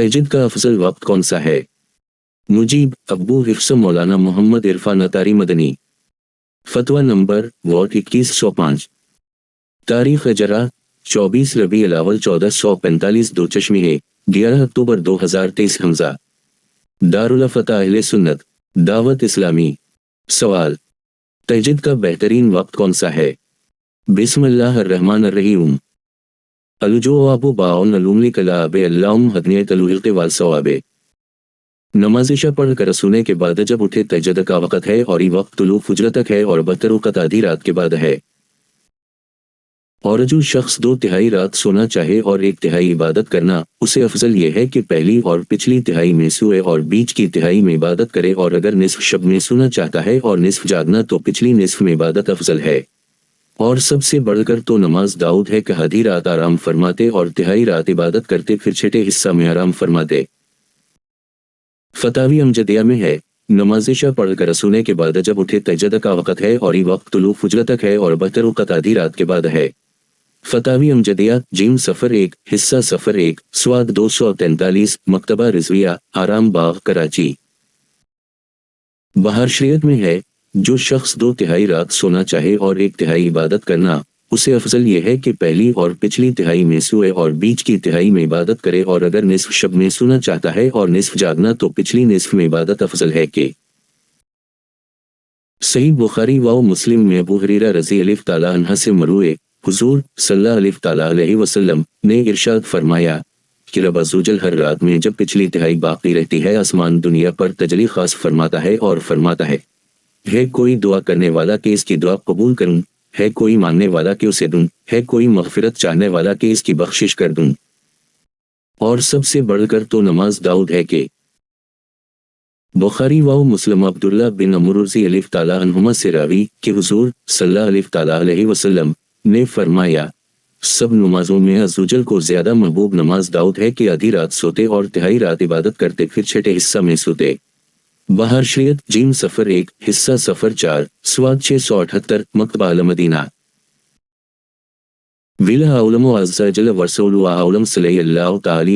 तहज्जुद का अफजल वक्त कौन सा है? मुजीब अब्बू हिफ्स मौलाना मोहम्मद इरफान अतारी मदनी। फतवा नंबर वॉट 2105। तारीख अजरा 24 रबी अल-अव्वल 1445 दो चश्मे 11 अक्टूबर 2023 हमजा। दारुल फतह अहले सुन्नत दावत इस्लामी। सवाल, तहज्जुद का बेहतरीन वक्त कौन सा है? बिस्मिल्लाहिर्रहमानिर्रहीम। अलजवाबु बाउन अलुमली कलाबे अल्लाहुम हदनियत अलुहिक़ वल सवाबे। नमाज इशा पढ़ कर सोने के बाद जब उठे तहज्जुद का वक़्त है और ये वक्त तुलू फजर तक है और बहतर वक़्त आधी रात के बाद है। और जो शख्स 2/3 रात सोना चाहे और 1/3 इबादत करना, उसे अफजल यह है कि पहली और पिछली तिहाई में सोए और बीच की तिहाई में इबादत करे, और अगर निस्फ शब में सोना चाहता है और निस्फ जागना तो पिछली निस्फ में इबादत अफजल है। और सबसे बढ़कर तो नमाज दाऊद है कि आधी रात आराम फरमाते और तिहाई रात इबादत करते, फिर छठे हिस्सा में आराम फरमाते। फतावी अमजदिया में है, नमाज इशा पढ़ कर सोने के बाद जब उठे तहज्जुद का वक़्त है और ये वक्त तुलू फजर तक है और बहतर वक़्त आधी रात के बाद है। फतावी अमजदिया जीम सफ़र 1 हिस्सा सफ़र 1 स्वाद 243 मकतबा रिजविया आराम बाग कराची। बाहर शरीयत में है, जो शख्स 2/3 रात सोना चाहे और 1/3 इबादत करना, उसे अफजल यह है कि पहली और पिछली तिहाई में सोए और बीच की तिहाई में इबादत करे, और अगर निस्फ शब में सोना चाहता है और निस्फ जागना तो पिछली निस्फ में इबादत अफजल है कि सही बुखारी व मुस्लिम में अबू हुरैरा रज़ी अल्लाह तआला अन्हु से मरवी हुजूर सल्लल्लाहु तआला अलैहि वसल्लम ने इरशाद फरमाया कि रब अज़्ज़वजल हर रात में जब पिछली तिहाई बाकी रहती है, आसमान दुनिया पर तजली खास फरमाता है और फरमाता है कोई दुआ करने वाला कि इसकी दुआ कबूल करूं, है कोई मांगने वाला कि उसे दूं, है कोई मग़फ़िरत चाहने वाला कि इसकी बख्शिश कर दूं। और सबसे बढ़कर तो नमाज दाऊद है कि बुखारी व मुस्लिम अब्दुल्ला बिन अमर रज़ी अल्लाह तआला अन्हुमा से रावी कि हुजूर सल्लल्लाहु तआला अलैहि वसल्लम ने फरमाया, सब नमाजों में अज़्ज़वजल को ज्यादा महबूब नमाज दाऊद है कि आधी रात सोते और तिहाई रात इबादत करते, फिर छठे हिस्सा में सोते। बाहर शरीयत जीम सफ़र 1 हिस्सा सफ़र 4 स्वाद 678 मकतबा अल मदीना। विला औलम अज़्ज़ा जल वरसूलु औलम सल्लल्लाहु तआला